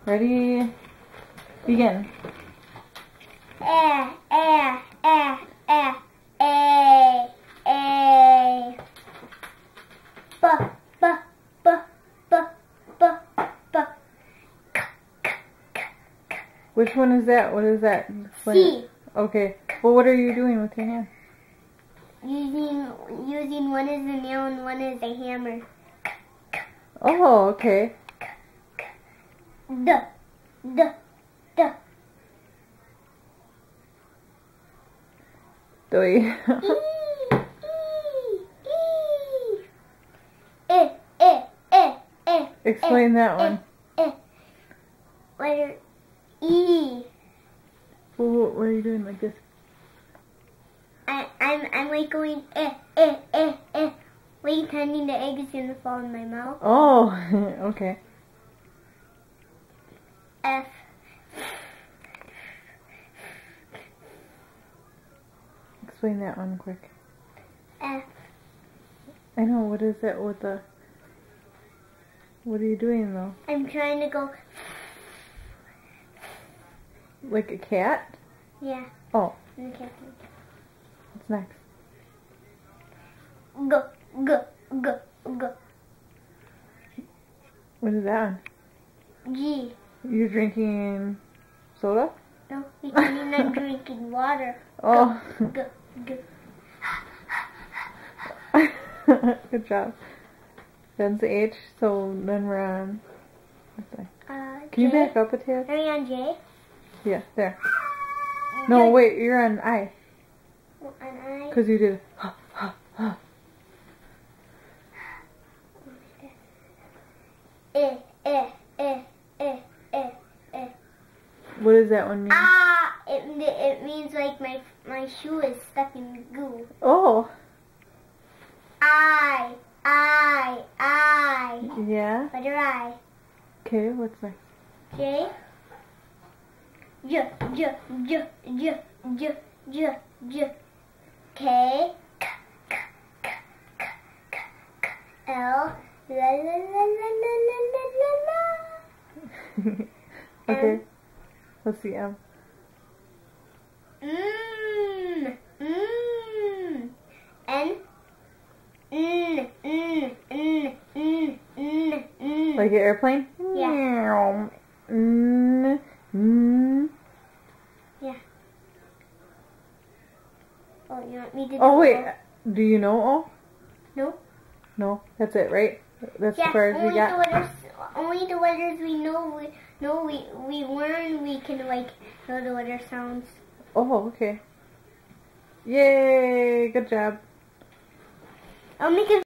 Ready? Begin. A. B. Which one is that? What is that? C. Okay. Well, what are you doing with your hand? Using one as a nail and one as a hammer. Oh, okay. D. Doi. Explain that one. Letter E. Well, what are you doing like this? I'm like going like pretending the egg is gonna fall in my mouth. Oh, okay. F. Explain that one quick. F. I know, what is that with the... What are you doing though? I'm trying to go. Like a cat? Yeah. Oh. Okay. What's next? Go. What is that one? G. You're drinking soda? No, pretending I'm drinking water. Oh. Go. Good job. That's the H, so then we're on... Can you back up a tad? Are we on J? Yeah, there. No, wait, you're on I. On I? Because you did... What does that one mean? It means like my shoe is stuck in goo. Oh. I. Yeah? Letter I. Okay, what's next? J. K. L. Okay. Let's see, M. N. Like an airplane? Yeah. Yeah. Oh, you want me to do Oh, wait. O? Do you know O? No. No, that's it, right? That's Yeah, as far as we got. only the letters we know. We learn. We can like know the letter sounds. Oh, okay. Yay! Good job. I'll make a